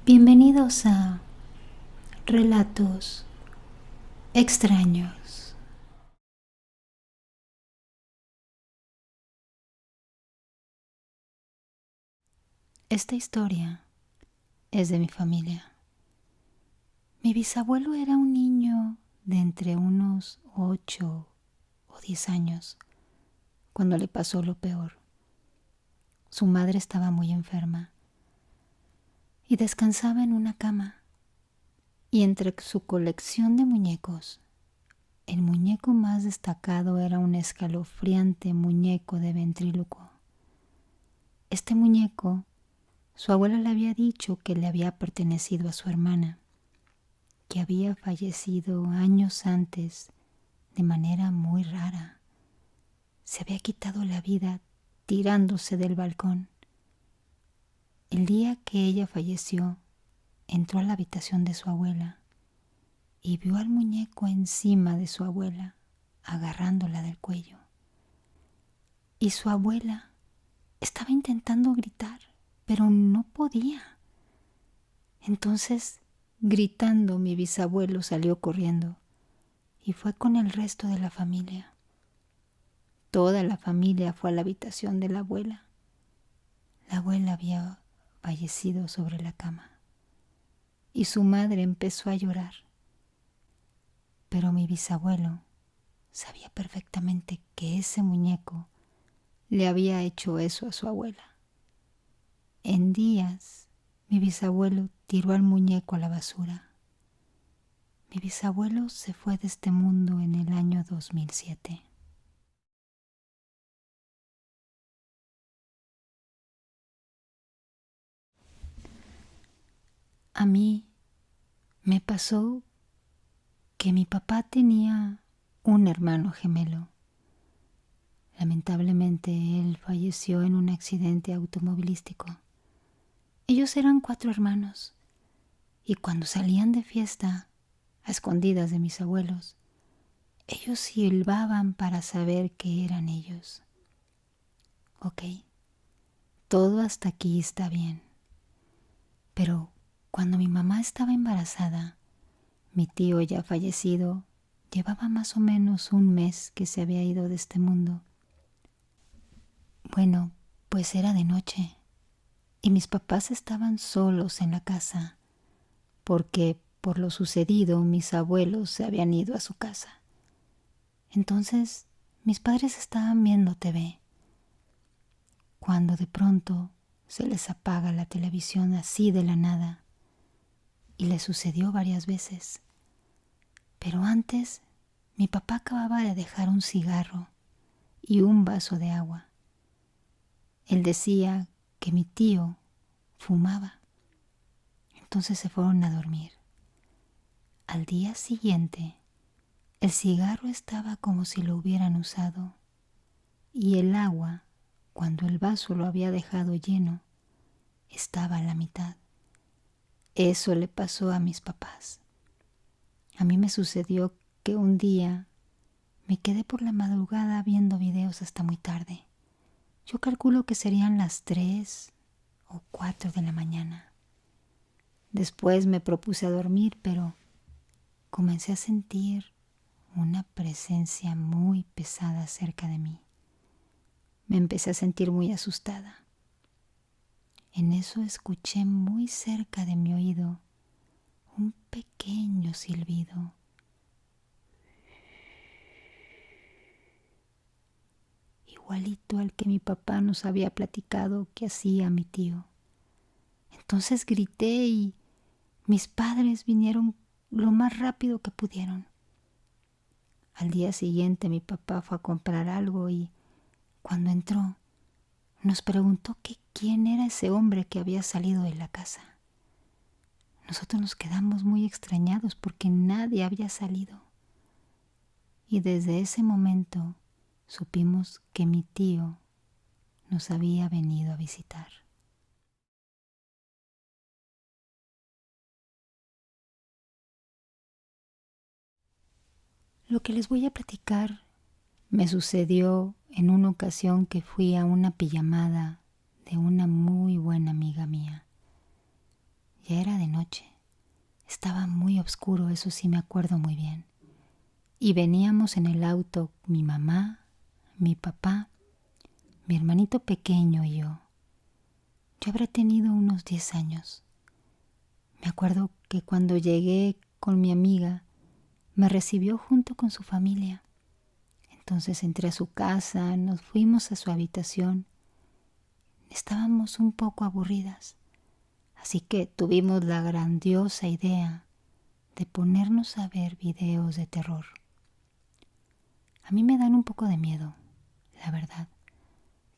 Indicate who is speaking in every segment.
Speaker 1: Bienvenidos a Relatos Extraños. Esta historia es de mi familia. Mi bisabuelo era un niño de entre unos 8 o 10 años cuando le pasó lo peor. Su madre estaba muy enferma y descansaba en una cama. Y entre su colección de muñecos, el muñeco más destacado era un escalofriante muñeco de ventrílocuo. Este muñeco, su abuela le había dicho que le había pertenecido a su hermana, que había fallecido años antes de manera muy rara. Se había quitado la vida tirándose del balcón. El día que ella falleció, entró a la habitación de su abuela y vio al muñeco encima de su abuela, agarrándola del cuello. Y su abuela estaba intentando gritar, pero no podía. Entonces, gritando, mi bisabuelo salió corriendo y fue con el resto de la familia. Toda la familia fue a la habitación de la abuela. La abuela había fallecido sobre la cama y su madre empezó a llorar. Pero mi bisabuelo sabía perfectamente que ese muñeco le había hecho eso a su abuela. En días, mi bisabuelo tiró al muñeco a la basura. Mi bisabuelo se fue de este mundo en el año 2007. A mí me pasó que mi papá tenía un hermano gemelo. Lamentablemente él falleció en un accidente automovilístico. Ellos eran 4 hermanos y cuando salían de fiesta, a escondidas de mis abuelos, ellos silbaban para saber que eran ellos. Ok, todo hasta aquí está bien. Pero cuando mi mamá estaba embarazada, mi tío ya fallecido, llevaba más o menos un mes que se había ido de este mundo. Bueno, pues era de noche y mis papás estaban solos en la casa porque por lo sucedido mis abuelos se habían ido a su casa. Entonces mis padres estaban viendo TV cuando de pronto se les apaga la televisión así de la nada y les sucedió varias veces. Pero antes mi papá acababa de dejar un cigarro y un vaso de agua. Él decía que mi tío fumaba. Entonces se fueron a dormir. Al día siguiente, el cigarro estaba como si lo hubieran usado y el agua, cuando el vaso lo había dejado lleno, estaba a la mitad. Eso le pasó a mis papás. A mí me sucedió que un día me quedé por la madrugada viendo videos hasta muy tarde. Yo calculo que serían las 3 o 4 de la mañana. Después me propuse a dormir, pero comencé a sentir una presencia muy pesada cerca de mí. Me empecé a sentir muy asustada. En eso escuché muy cerca de mi oído un pequeño silbido. Igualito al que mi papá nos había platicado que hacía mi tío. Entonces grité y mis padres vinieron lo más rápido que pudieron. Al día siguiente mi papá fue a comprar algo y cuando entró nos preguntó que quién era ese hombre que había salido de la casa. Nosotros nos quedamos muy extrañados porque nadie había salido. Y desde ese momento supimos que mi tío nos había venido a visitar. Lo que les voy a platicar me sucedió en una ocasión que fui a una pijamada de una muy buena amiga mía. Ya era de noche. Estaba muy oscuro, eso sí me acuerdo muy bien. Y veníamos en el auto mi mamá, mi papá, mi hermanito pequeño y yo. Yo habré tenido unos 10 años. Me acuerdo que cuando llegué con mi amiga, me recibió junto con su familia. Entonces entré a su casa, nos fuimos a su habitación. Estábamos un poco aburridas, así que tuvimos la grandiosa idea de ponernos a ver videos de terror. A mí me dan un poco de miedo, la verdad,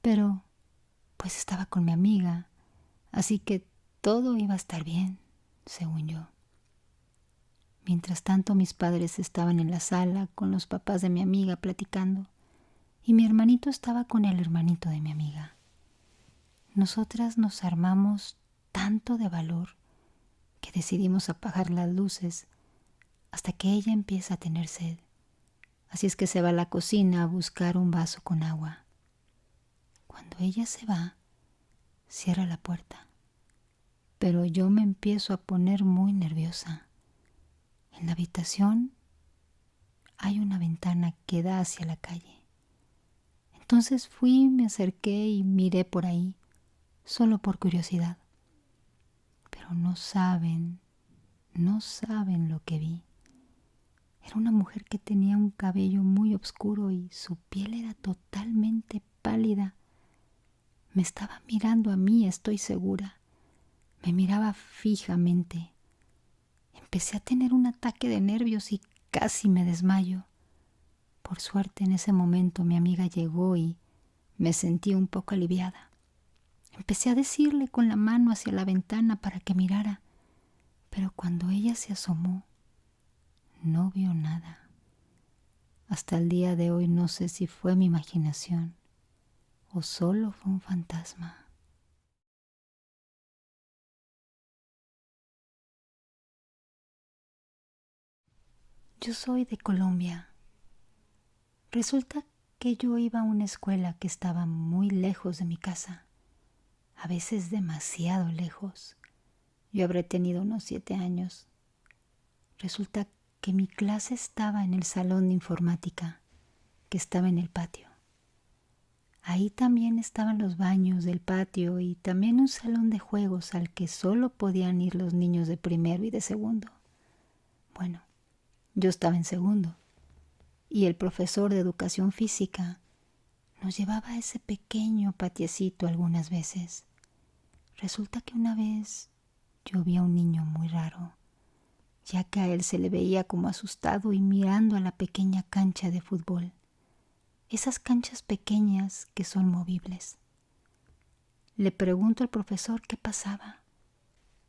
Speaker 1: pero pues estaba con mi amiga, así que todo iba a estar bien, según yo. Mientras tanto, mis padres estaban en la sala con los papás de mi amiga platicando y mi hermanito estaba con el hermanito de mi amiga. Nosotras nos armamos tanto de valor que decidimos apagar las luces hasta que ella empieza a tener sed. Así es que se va a la cocina a buscar un vaso con agua. Cuando ella se va, cierra la puerta, pero yo me empiezo a poner muy nerviosa. En la habitación hay una ventana que da hacia la calle. Entonces fui, me acerqué y miré por ahí, solo por curiosidad. Pero no saben lo que vi. Era una mujer que tenía un cabello muy oscuro y su piel era totalmente pálida. Me estaba mirando a mí, estoy segura. Me miraba fijamente. Empecé a tener un ataque de nervios y casi me desmayo. Por suerte en ese momento mi amiga llegó y me sentí un poco aliviada. Empecé a decirle con la mano hacia la ventana para que mirara, pero cuando ella se asomó, no vio nada. Hasta el día de hoy no sé si fue mi imaginación o solo fue un fantasma. Yo soy de Colombia. Resulta que yo iba a una escuela que estaba muy lejos de mi casa, a veces demasiado lejos. Yo habré tenido unos 7 años. Resulta que mi clase estaba en el salón de informática, que estaba en el patio. Ahí también estaban los baños del patio y también un salón de juegos al que solo podían ir los niños de primero y de segundo. Bueno, yo estaba en segundo y el profesor de educación física nos llevaba a ese pequeño patiecito algunas veces. Resulta que una vez yo vi a un niño muy raro, ya que a él se le veía como asustado y mirando a la pequeña cancha de fútbol. Esas canchas pequeñas que son movibles. Le pregunto al profesor qué pasaba.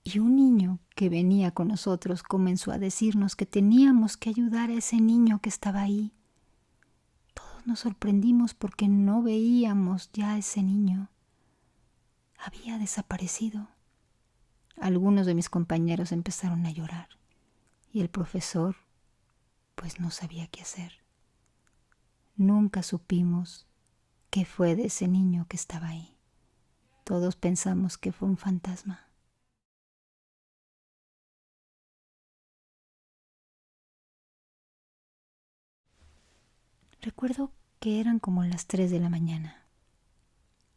Speaker 1: Y un niño que venía con nosotros comenzó a decirnos que teníamos que ayudar a ese niño que estaba ahí. Todos nos sorprendimos porque no veíamos ya a ese niño. Había desaparecido. Algunos de mis compañeros empezaron a llorar y el profesor pues no sabía qué hacer. Nunca supimos qué fue de ese niño que estaba ahí. Todos pensamos que fue un fantasma. Recuerdo que eran como las 3 de la mañana.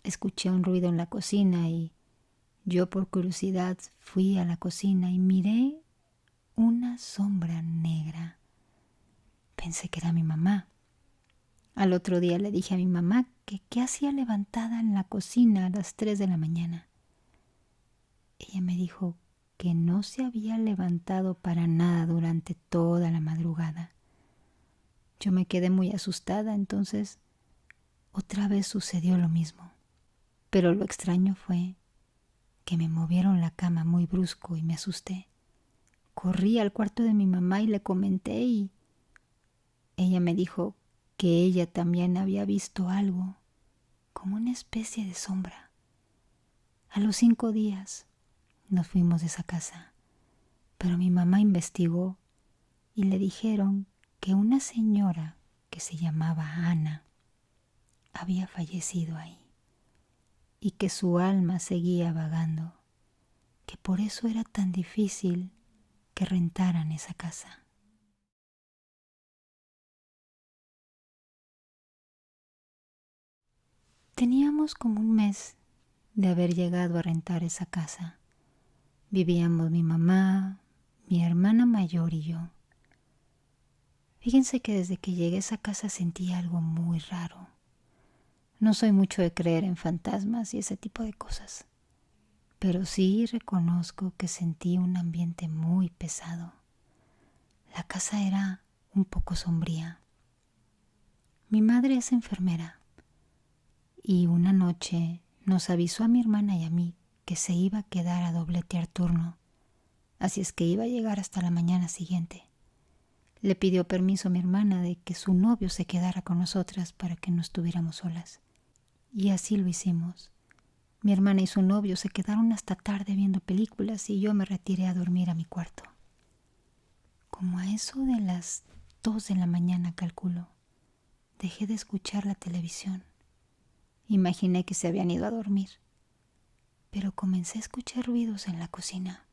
Speaker 1: Escuché un ruido en la cocina y yo por curiosidad fui a la cocina y miré una sombra negra. Pensé que era mi mamá. Al otro día le dije a mi mamá que qué hacía levantada en la cocina a las 3 de la mañana. Ella me dijo que no se había levantado para nada durante toda la madrugada. Yo me quedé muy asustada, entonces otra vez sucedió lo mismo. Pero lo extraño fue que me movieron la cama muy brusco y me asusté. Corrí al cuarto de mi mamá y le comenté y ella me dijo que ella también había visto algo, como una especie de sombra. A los 5 días nos fuimos de esa casa, pero mi mamá investigó y le dijeron que una señora que se llamaba Ana había fallecido ahí y que su alma seguía vagando. que por eso era tan difícil que rentaran esa casa. Teníamos como un mes de haber llegado a rentar esa casa. Vivíamos mi mamá, mi hermana mayor y yo. Fíjense que desde que llegué a esa casa sentí algo muy raro. No soy mucho de creer en fantasmas y ese tipo de cosas, pero sí reconozco que sentí un ambiente muy pesado. La casa era un poco sombría. Mi madre es enfermera y una noche nos avisó a mi hermana y a mí que se iba a quedar a dobletear turno, así es que iba a llegar hasta la mañana siguiente. Le pidió permiso a mi hermana de que su novio se quedara con nosotras para que no estuviéramos solas. Y así lo hicimos. Mi hermana y su novio se quedaron hasta tarde viendo películas y yo me retiré a dormir a mi cuarto. Como a eso de las 2 de la mañana, calculo, dejé de escuchar la televisión. Imaginé que se habían ido a dormir, pero comencé a escuchar ruidos en la cocina.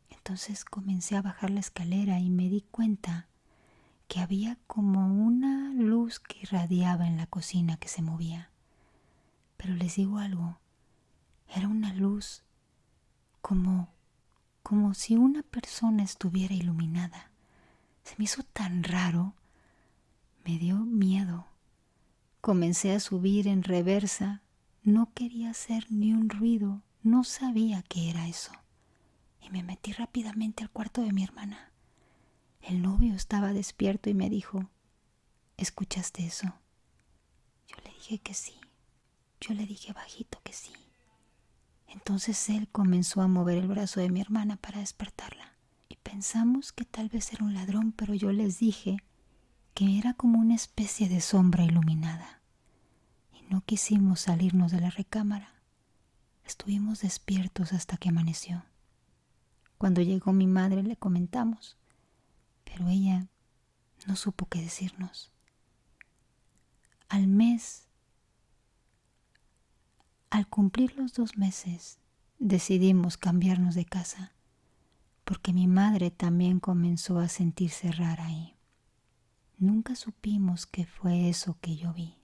Speaker 1: Entonces comencé a bajar la escalera y me di cuenta que había como una luz que irradiaba en la cocina que se movía. Pero les digo algo, era una luz como si una persona estuviera iluminada. Se me hizo tan raro, me dio miedo. Comencé a subir en reversa, no quería hacer ni un ruido, no sabía qué era eso. Y me metí rápidamente al cuarto de mi hermana. El novio estaba despierto y me dijo, ¿escuchaste eso? Yo le dije que sí. Yo le dije bajito que sí. Entonces él comenzó a mover el brazo de mi hermana para despertarla. Y pensamos que tal vez era un ladrón, pero yo les dije que era como una especie de sombra iluminada. Y no quisimos salirnos de la recámara. Estuvimos despiertos hasta que amaneció. Cuando llegó mi madre le comentamos, pero ella no supo qué decirnos. Al cumplir los 2 meses, decidimos cambiarnos de casa, porque mi madre también comenzó a sentirse rara ahí. Nunca supimos qué fue eso que yo vi.